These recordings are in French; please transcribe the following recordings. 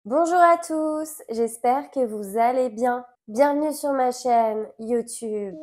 Bonjour à tous, j'espère que vous allez bien. Bienvenue sur ma chaîne YouTube.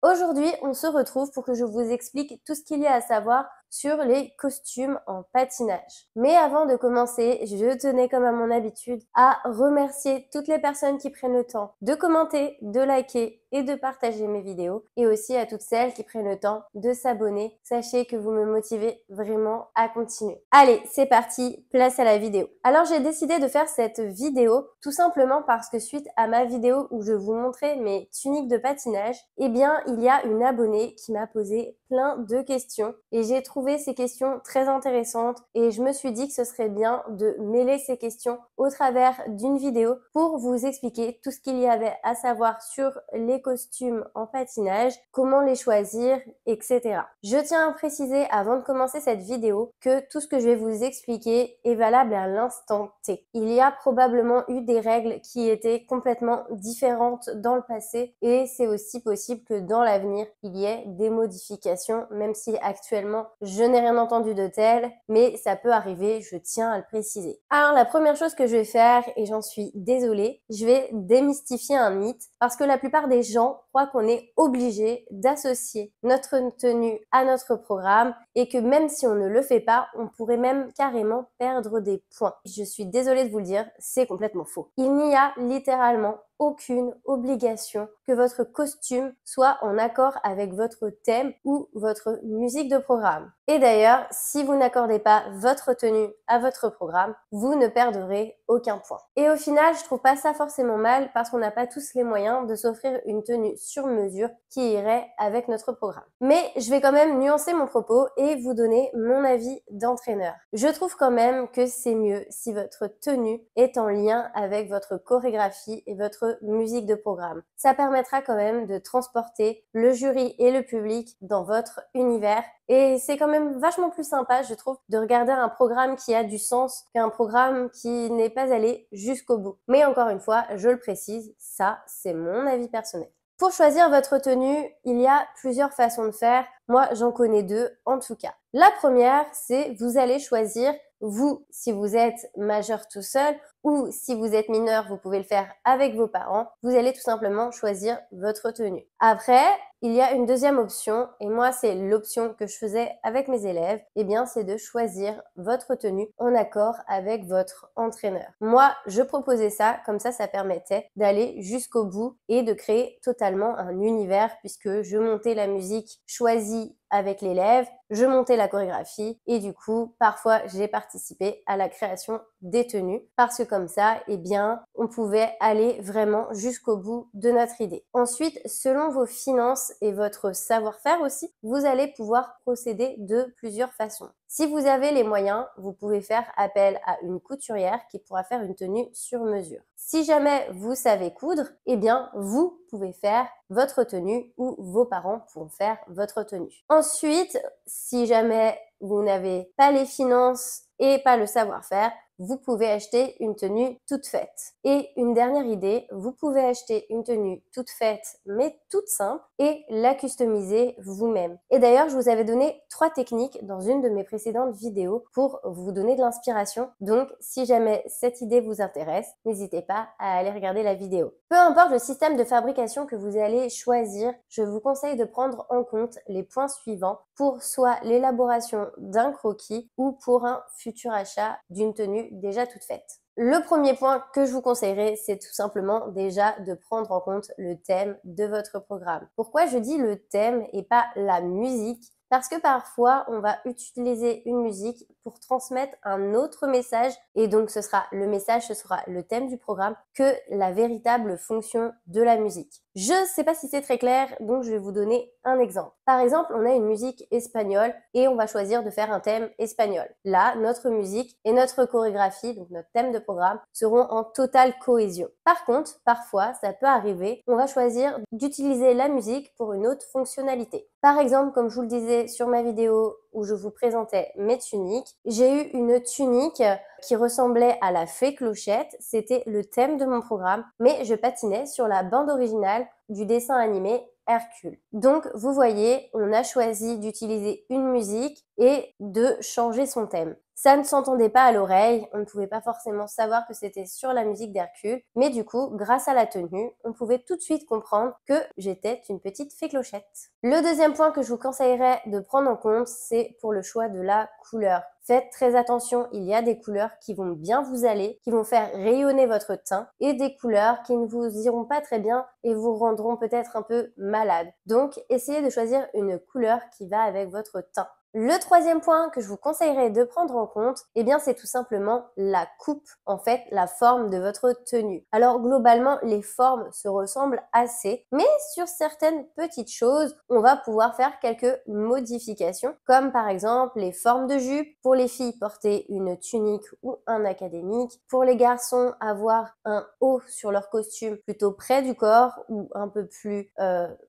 Aujourd'hui, on se retrouve pour que je vous explique tout ce qu'il y a à savoir sur les costumes en patinage. Mais avant de commencer, je tenais comme à mon habitude à remercier toutes les personnes qui prennent le temps de commenter, de liker et de partager mes vidéos, et aussi à toutes celles qui prennent le temps de s'abonner. Sachez que vous me motivez vraiment à continuer. Allez, c'est parti, place à la vidéo. Alors j'ai décidé de faire cette vidéo tout simplement parce que suite à ma vidéo où je vous montrais mes tuniques de patinage, eh bien il y a une abonnée qui m'a posé plein de questions et j'ai trouvé ces questions très intéressantes et je me suis dit que ce serait bien de mêler ces questions au travers d'une vidéo pour vous expliquer tout ce qu'il y avait à savoir sur les costumes en patinage, comment les choisir, etc. Je tiens à préciser avant de commencer cette vidéo que tout ce que je vais vous expliquer est valable à l'instant T. Il y a probablement eu des règles qui étaient complètement différentes dans le passé et c'est aussi possible que dans l'avenir, il y ait des modifications, même si actuellement, je n'ai rien entendu de tel, mais ça peut arriver, je tiens à le préciser. Alors, la première chose que je vais faire, et j'en suis désolée, je vais démystifier un mythe, parce que la plupart des gens croient qu'on est obligé d'associer notre tenue à notre programme, et que même si on ne le fait pas, on pourrait même carrément perdre des points. Je suis désolée de vous le dire, c'est complètement faux. Il n'y a littéralement aucune obligation que votre costume soit en accord avec votre thème ou votre musique de programme. Et d'ailleurs, si vous n'accordez pas votre tenue à votre programme, vous ne perdrez aucun point. Et au final, je trouve pas ça forcément mal parce qu'on n'a pas tous les moyens de s'offrir une tenue sur mesure qui irait avec notre programme. Mais je vais quand même nuancer mon propos et vous donner mon avis d'entraîneur. Je trouve quand même que c'est mieux si votre tenue est en lien avec votre chorégraphie et votre musique de programme. Ça permettra quand même de transporter le jury et le public dans votre univers et c'est quand même vachement plus sympa, je trouve, de regarder un programme qui a du sens qu'un programme qui n'est pas allé jusqu'au bout. Mais encore une fois, je le précise, ça, c'est mon avis personnel. Pour choisir votre tenue, il y a plusieurs façons de faire. Moi, j'en connais deux en tout cas. La première, c'est vous allez choisir, vous, si vous êtes majeur tout seul, ou si vous êtes mineur, vous pouvez le faire avec vos parents. Vous allez tout simplement choisir votre tenue. Après, il y a une deuxième option, et moi c'est l'option que je faisais avec mes élèves, eh bien c'est de choisir votre tenue en accord avec votre entraîneur. Moi, je proposais ça, comme ça permettait d'aller jusqu'au bout et de créer totalement un univers puisque je montais la musique choisie avec l'élève, je montais la chorégraphie et du coup, parfois, j'ai participé à la création des tenues parce que comme ça, eh bien, on pouvait aller vraiment jusqu'au bout de notre idée. Ensuite, selon vos finances et votre savoir-faire aussi, vous allez pouvoir procéder de plusieurs façons. Si vous avez les moyens, vous pouvez faire appel à une couturière qui pourra faire une tenue sur mesure. Si jamais vous savez coudre, eh bien, vous pouvez faire votre tenue ou vos parents pourront faire votre tenue. Ensuite, si jamais vous n'avez pas les finances et pas le savoir-faire, vous pouvez acheter une tenue toute faite. Et une dernière idée, vous pouvez acheter une tenue toute faite mais toute simple et la customiser vous-même. Et d'ailleurs, je vous avais donné 3 techniques dans une de mes précédentes vidéos pour vous donner de l'inspiration. Donc, si jamais cette idée vous intéresse, n'hésitez pas à aller regarder la vidéo. Peu importe le système de fabrication que vous allez choisir, je vous conseille de prendre en compte les points suivants pour soit l'élaboration d'un croquis ou pour un futur achat d'une tenue déjà toute faite. Le premier point que je vous conseillerais, c'est tout simplement déjà de prendre en compte le thème de votre programme. Pourquoi je dis le thème et pas la musique? Parce que parfois, on va utiliser une musique pour transmettre un autre message et donc ce sera le thème du programme que la véritable fonction de la musique. Je ne sais pas si c'est très clair, donc je vais vous donner un exemple. Par exemple, on a une musique espagnole et on va choisir de faire un thème espagnol. Là, notre musique et notre chorégraphie, donc notre thème de programme, seront en totale cohésion. Par contre, parfois, ça peut arriver, on va choisir d'utiliser la musique pour une autre fonctionnalité. Par exemple, comme je vous le disais sur ma vidéo où je vous présentais mes tuniques, j'ai eu une tunique qui ressemblait à la fée Clochette, c'était le thème de mon programme, mais je patinais sur la bande originale du dessin animé Hercule. Donc, vous voyez, on a choisi d'utiliser une musique et de changer son thème. Ça ne s'entendait pas à l'oreille, on ne pouvait pas forcément savoir que c'était sur la musique d'Hercule, mais du coup, grâce à la tenue, on pouvait tout de suite comprendre que j'étais une petite fée clochette. Le deuxième point que je vous conseillerais de prendre en compte, c'est pour le choix de la couleur. Faites très attention, il y a des couleurs qui vont bien vous aller, qui vont faire rayonner votre teint, et des couleurs qui ne vous iront pas très bien et vous rendront peut-être un peu malade. Donc, essayez de choisir une couleur qui va avec votre teint. Le troisième point que je vous conseillerais de prendre en compte, eh bien, c'est tout simplement la coupe, en fait, la forme de votre tenue. Alors, globalement, les formes se ressemblent assez, mais sur certaines petites choses, on va pouvoir faire quelques modifications, comme par exemple les formes de jupe. Pour les filles, porter une tunique ou un académique. Pour les garçons, avoir un haut sur leur costume plutôt près du corps ou un peu plus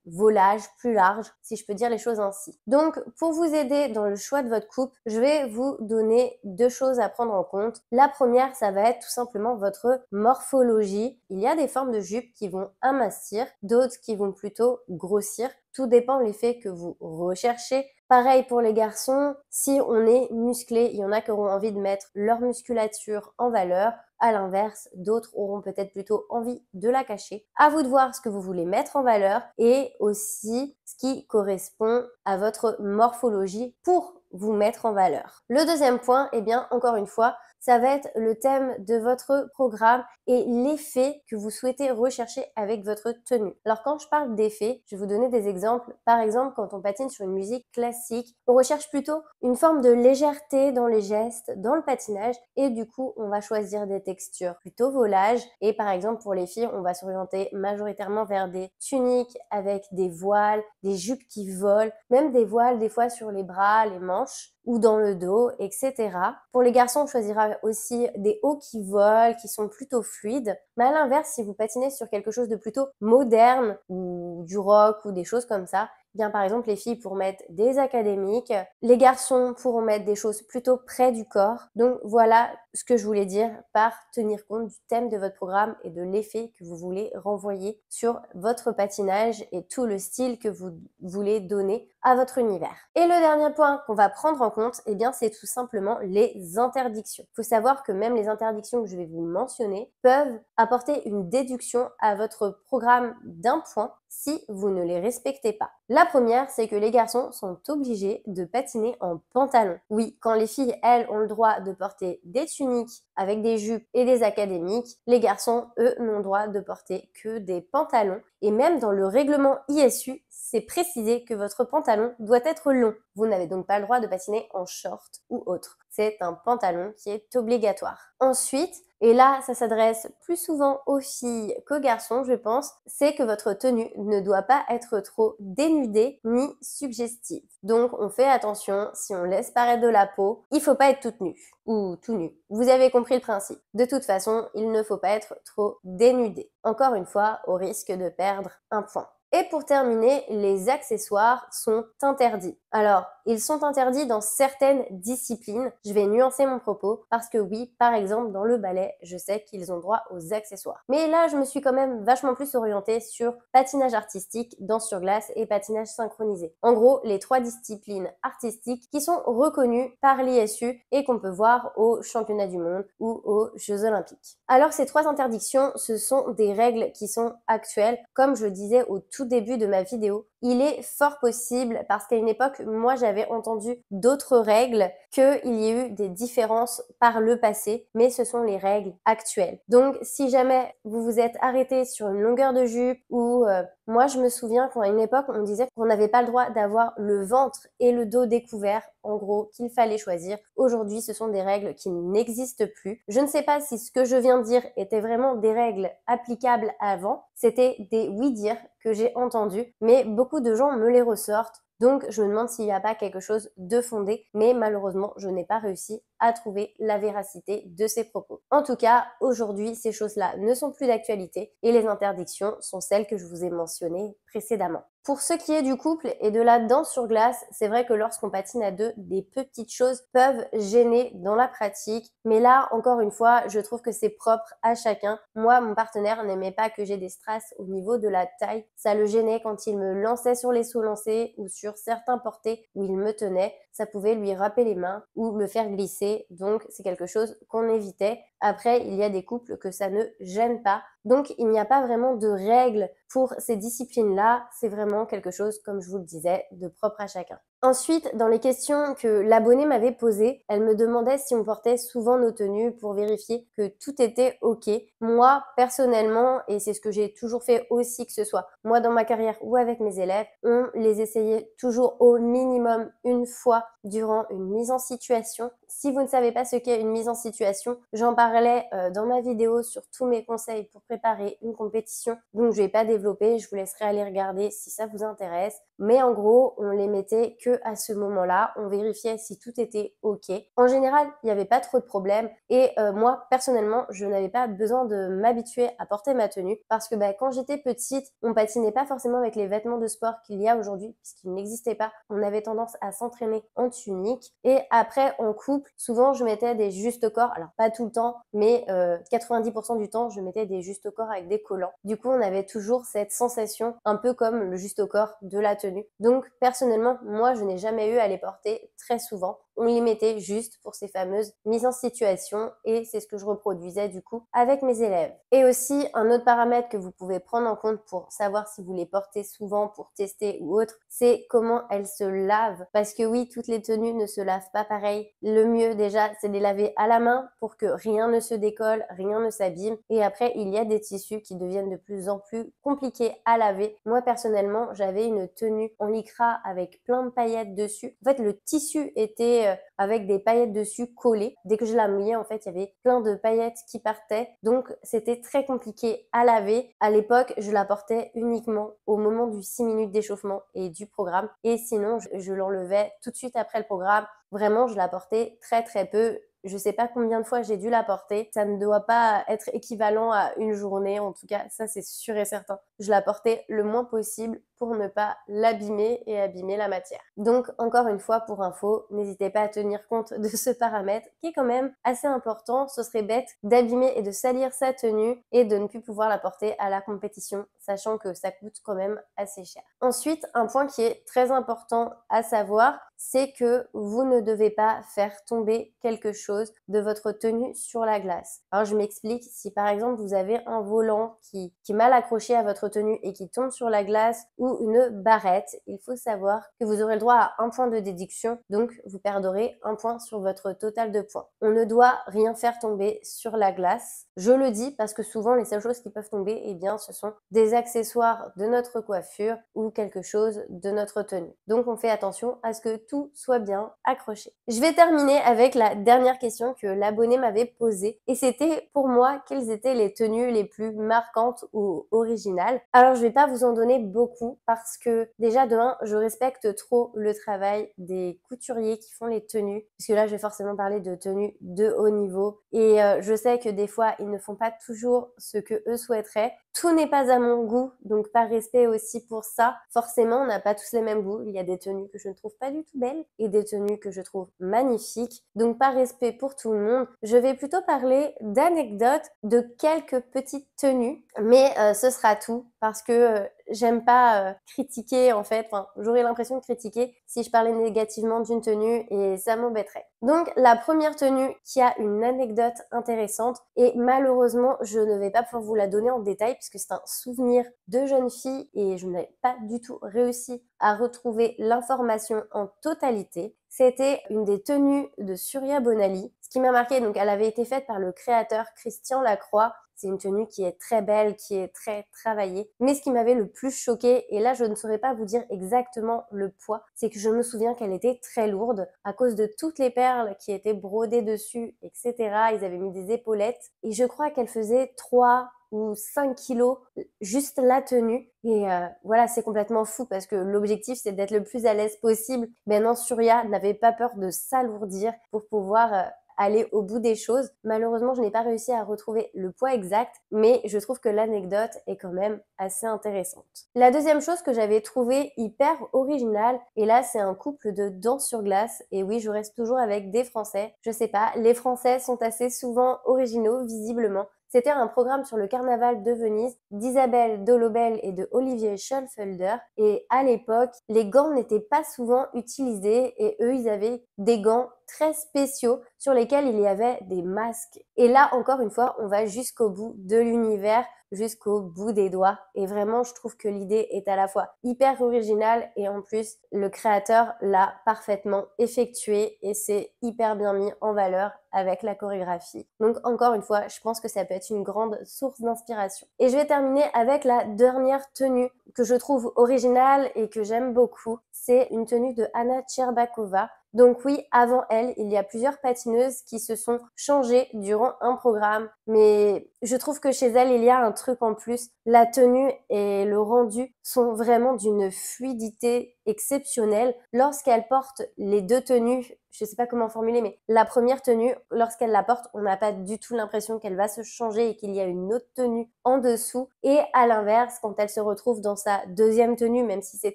volage, plus large, si je peux dire les choses ainsi. Donc, pour vous aider dans le choix de votre coupe, je vais vous donner deux choses à prendre en compte. La première, ça va être tout simplement votre morphologie. Il y a des formes de jupes qui vont amincir, d'autres qui vont plutôt grossir. Tout dépend de l'effet que vous recherchez. Pareil pour les garçons, si on est musclé, il y en a qui auront envie de mettre leur musculature en valeur. À l'inverse, d'autres auront peut-être plutôt envie de la cacher. À vous de voir ce que vous voulez mettre en valeur et aussi ce qui correspond à votre morphologie pour vous mettre en valeur. Le deuxième point, eh bien, encore une fois, ça va être le thème de votre programme et l'effet que vous souhaitez rechercher avec votre tenue. Alors quand je parle d'effet, je vais vous donner des exemples. Par exemple, quand on patine sur une musique classique, on recherche plutôt une forme de légèreté dans les gestes, dans le patinage, et du coup, on va choisir des textures plutôt volage. Et par exemple, pour les filles, on va s'orienter majoritairement vers des tuniques avec des voiles, des jupes qui volent, même des voiles des fois sur les bras, les manches ou dans le dos, etc. Pour les garçons, on choisira aussi des hauts qui volent, qui sont plutôt fluides. Mais à l'inverse, si vous patinez sur quelque chose de plutôt moderne ou du rock ou des choses comme ça, bien par exemple les filles pourront mettre des académiques, les garçons pourront mettre des choses plutôt près du corps. Donc voilà ce que je voulais dire par tenir compte du thème de votre programme et de l'effet que vous voulez renvoyer sur votre patinage et tout le style que vous voulez donner à votre univers. Et le dernier point qu'on va prendre en compte, eh bien, c'est tout simplement les interdictions. Il faut savoir que même les interdictions que je vais vous mentionner peuvent apporter une déduction à votre programme d'un point si vous ne les respectez pas. La première, c'est que les garçons sont obligés de patiner en pantalon. Oui, quand les filles, elles, ont le droit de porter des tuniques avec des jupes et des académiques, les garçons, eux, n'ont le droit de porter que des pantalons. Et même dans le règlement ISU, c'est précisé que votre pantalon doit être long. Vous n'avez donc pas le droit de patiner en short ou autre. C'est un pantalon qui est obligatoire. Ensuite, et là, ça s'adresse plus souvent aux filles qu'aux garçons, je pense, c'est que votre tenue ne doit pas être trop dénudée ni suggestive. Donc, on fait attention, si on laisse paraître de la peau, il faut pas être toute nue ou tout nu. Vous avez compris le principe. De toute façon, il ne faut pas être trop dénudé. Encore une fois, au risque de perdre un point. Et pour terminer, les accessoires sont interdits. Alors, ils sont interdits dans certaines disciplines. Je vais nuancer mon propos parce que oui, par exemple, dans le ballet, je sais qu'ils ont droit aux accessoires. Mais là, je me suis quand même vachement plus orientée sur patinage artistique, danse sur glace et patinage synchronisé. En gros, les trois disciplines artistiques qui sont reconnues par l'ISU et qu'on peut voir aux championnats du monde ou aux Jeux olympiques. Alors, ces trois interdictions, ce sont des règles qui sont actuelles. Comme je le disais au tout début de ma vidéo, il est fort possible, parce qu'à une époque, moi j'avais entendu d'autres règles, qu'il y ait eu des différences par le passé, mais ce sont les règles actuelles. Donc si jamais vous vous êtes arrêté sur une longueur de jupe ou moi je me souviens qu'à une époque on disait qu'on n'avait pas le droit d'avoir le ventre et le dos découvert, en gros qu'il fallait choisir. Aujourd'hui ce sont des règles qui n'existent plus. Je ne sais pas si ce que je viens de dire était vraiment des règles applicables avant, c'était des oui-dire que j'ai entendus, mais beaucoup de gens me les ressortent. Donc, je me demande s'il n'y a pas quelque chose de fondé, mais malheureusement, je n'ai pas réussi à trouver la véracité de ces propos. En tout cas, aujourd'hui, ces choses-là ne sont plus d'actualité et les interdictions sont celles que je vous ai mentionnées précédemment. Pour ce qui est du couple et de la danse sur glace, c'est vrai que lorsqu'on patine à deux, des petites choses peuvent gêner dans la pratique. Mais là, encore une fois, je trouve que c'est propre à chacun. Moi, mon partenaire n'aimait pas que j'ai des strass au niveau de la taille. Ça le gênait quand il me lançait sur les sauts lancés ou sur certains portés où il me tenait. ça pouvait lui râper les mains ou le faire glisser. Donc c'est quelque chose qu'on évitait. Après, il y a des couples que ça ne gêne pas. Donc il n'y a pas vraiment de règles pour ces disciplines-là. C'est vraiment quelque chose, comme je vous le disais, de propre à chacun. Ensuite, dans les questions que l'abonné m'avait posées, elle me demandait si on portait souvent nos tenues pour vérifier que tout était OK. Moi, personnellement, et c'est ce que j'ai toujours fait aussi, que ce soit moi dans ma carrière ou avec mes élèves, on les essayait toujours au minimum une fois durant une mise en situation. Si vous ne savez pas ce qu'est une mise en situation, j'en parlais dans ma vidéo sur tous mes conseils pour préparer une compétition. Donc je vais pas développer, je vous laisserai aller regarder si ça vous intéresse. Mais en gros, on les mettait que à ce moment-là, on vérifiait si tout était OK. En général, il n'y avait pas trop de problèmes et moi, personnellement, je n'avais pas besoin de m'habituer à porter ma tenue parce que quand j'étais petite, on patinait pas forcément avec les vêtements de sport qu'il y a aujourd'hui puisqu'ils n'existaient pas. On avait tendance à s'entraîner en tunique et après, en couple, souvent, je mettais des justes corps. Alors, pas tout le temps, mais 90% du temps, je mettais des justes corps avec des collants. Du coup, on avait toujours cette sensation un peu comme le juste corps de la tenue. Donc personnellement, moi je n'ai jamais eu à les porter très souvent. On les mettait juste pour ces fameuses mises en situation et c'est ce que je reproduisais du coup avec mes élèves. Et aussi un autre paramètre que vous pouvez prendre en compte pour savoir si vous les portez souvent pour tester ou autre, c'est comment elles se lavent. Parce que oui, toutes les tenues ne se lavent pas pareil. Le mieux déjà, c'est de les laver à la main pour que rien ne se décolle, rien ne s'abîme. Et après, il y a des tissus qui deviennent de plus en plus compliqués à laver. Moi personnellement, j'avais une tenue en lycra avec plein de paillettes dessus. En fait, le tissu était avec des paillettes dessus collées. Dès que je la mouillais, en fait, il y avait plein de paillettes qui partaient. Donc, c'était très compliqué à laver. À l'époque, je la portais uniquement au moment du 6 minutes d'échauffement et du programme. Et sinon, je l'enlevais tout de suite après le programme. Vraiment, je la portais très très peu. Je sais pas combien de fois j'ai dû la porter. Ça ne doit pas être équivalent à une journée. En tout cas, ça c'est sûr et certain. Je la portais le moins possible pour ne pas l'abîmer et abîmer la matière. Donc, encore une fois, pour info, n'hésitez pas à tenir compte de ce paramètre qui est quand même assez important. Ce serait bête d'abîmer et de salir sa tenue et de ne plus pouvoir la porter à la compétition, sachant que ça coûte quand même assez cher. Ensuite, un point qui est très important à savoir, c'est que vous ne devez pas faire tomber quelque chose de votre tenue sur la glace. Alors je m'explique, si par exemple vous avez un volant qui est mal accroché à votre tenue et qui tombe sur la glace ou une barrette, il faut savoir que vous aurez le droit à un point de déduction, donc vous perdrez un point sur votre total de points. On ne doit rien faire tomber sur la glace. Je le dis parce que souvent les seules choses qui peuvent tomber, eh bien ce sont des accessoires de notre coiffure ou quelque chose de notre tenue. Donc on fait attention à ce que tout soit bien accroché. Je vais terminer avec la dernière question que l'abonné m'avait posée et c'était pour moi quelles étaient les tenues les plus marquantes ou originales. Alors je vais pas vous en donner beaucoup parce que déjà de un, je respecte trop le travail des couturiers qui font les tenues puisque là je vais forcément parler de tenues de haut niveau et je sais que des fois ils ne font pas toujours ce que eux souhaiteraient. Tout n'est pas à mon goût, donc par respect aussi pour ça. Forcément, on n'a pas tous les mêmes goûts. Il y a des tenues que je ne trouve pas du tout belles et des tenues que je trouve magnifiques. Donc par respect pour tout le monde, je vais plutôt parler d'anecdotes, de quelques petites tenues, mais ce sera tout parce que j'aime pas critiquer en fait. Enfin, j'aurais l'impression de critiquer si je parlais négativement d'une tenue et ça m'embêterait. Donc la première tenue qui a une anecdote intéressante et malheureusement je ne vais pas pouvoir vous la donner en détail puisque c'est un souvenir de jeune fille et je n'avais pas du tout réussi à retrouver l'information en totalité. C'était une des tenues de Surya Bonali. Ce qui m'a marqué, donc elle avait été faite par le créateur Christian Lacroix. C'est une tenue qui est très belle, qui est très travaillée. Mais ce qui m'avait le plus choqué, et là je ne saurais pas vous dire exactement le poids, c'est que je me souviens qu'elle était très lourde à cause de toutes les perles qui étaient brodées dessus, etc. Ils avaient mis des épaulettes et je crois qu'elle faisait 3 ou 5 kilos, juste la tenue. Et voilà, c'est complètement fou parce que l'objectif, c'est d'être le plus à l'aise possible. Mais non, Surya n'avait pas peur de s'alourdir pour pouvoir aller au bout des choses. Malheureusement, je n'ai pas réussi à retrouver le poids exact, mais je trouve que l'anecdote est quand même assez intéressante. La deuxième chose que j'avais trouvée hyper originale, et là, c'est un couple de danse sur glace. Et oui, je reste toujours avec des Français. Je sais pas, les Français sont assez souvent originaux, visiblement. C'était un programme sur le carnaval de Venise d'Isabelle Dolobel et de Olivier Schoenfelder. Et à l'époque, les gants n'étaient pas souvent utilisés et eux, ils avaient des gants très spéciaux sur lesquels il y avait des masques. Et là, encore une fois, on va jusqu'au bout de l'univers, jusqu'au bout des doigts. Et vraiment, je trouve que l'idée est à la fois hyper originale et en plus, le créateur l'a parfaitement effectué et c'est hyper bien mis en valeur avec la chorégraphie. Donc encore une fois, je pense que ça peut être une grande source d'inspiration. Et je vais terminer avec la dernière tenue que je trouve originale et que j'aime beaucoup. C'est une tenue de Anna Tcherbakova. Donc oui, avant elle, il y a plusieurs patineuses qui se sont changées durant un programme, mais je trouve que chez elle, il y a un truc en plus. La tenue et le rendu sont vraiment d'une fluidité exceptionnelle. Lorsqu'elle porte les deux tenues, je sais pas comment formuler, mais la première tenue, lorsqu'elle la porte, on n'a pas du tout l'impression qu'elle va se changer et qu'il y a une autre tenue en dessous. Et à l'inverse, quand elle se retrouve dans sa deuxième tenue, même si c'est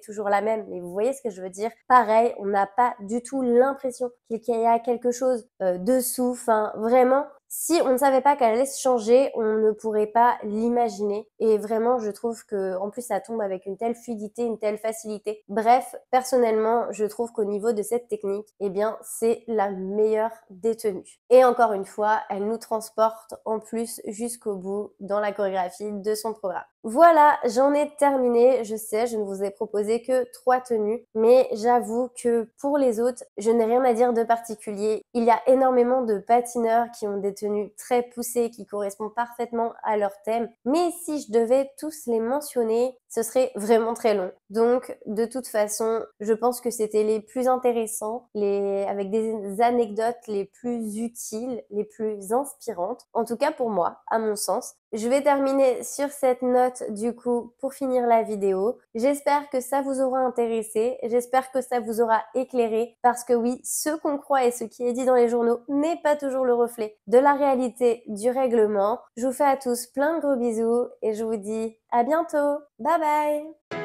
toujours la même, mais vous voyez ce que je veux dire, pareil, on n'a pas du tout l'impression qu'il y a quelque chose dessous. Enfin, vraiment, si on ne savait pas qu'elle allait se changer, on ne pourrait pas l'imaginer. Et vraiment, je trouve que, en plus, ça tombe avec une telle fluidité, une telle facilité. Bref, personnellement, je trouve qu'au niveau de cette technique, eh bien, c'est la meilleure des tenues. Et encore une fois, elle nous transporte en plus jusqu'au bout dans la chorégraphie de son programme. Voilà, j'en ai terminé. Je sais, je ne vous ai proposé que 3 tenues, mais j'avoue que pour les autres, je n'ai rien à dire de particulier. Il y a énormément de patineurs qui ont des tenues très poussées, qui correspondent parfaitement à leur thème. Mais si je devais tous les mentionner, ce serait vraiment très long. Donc, de toute façon, je pense que c'était les plus intéressants, avec des anecdotes les plus utiles, les plus inspirantes. En tout cas pour moi, à mon sens. Je vais terminer sur cette note du coup pour finir la vidéo. J'espère que ça vous aura intéressé, j'espère que ça vous aura éclairé parce que oui, ce qu'on croit et ce qui est dit dans les journaux n'est pas toujours le reflet de la réalité du règlement. Je vous fais à tous plein de gros bisous et je vous dis à bientôt. Bye bye!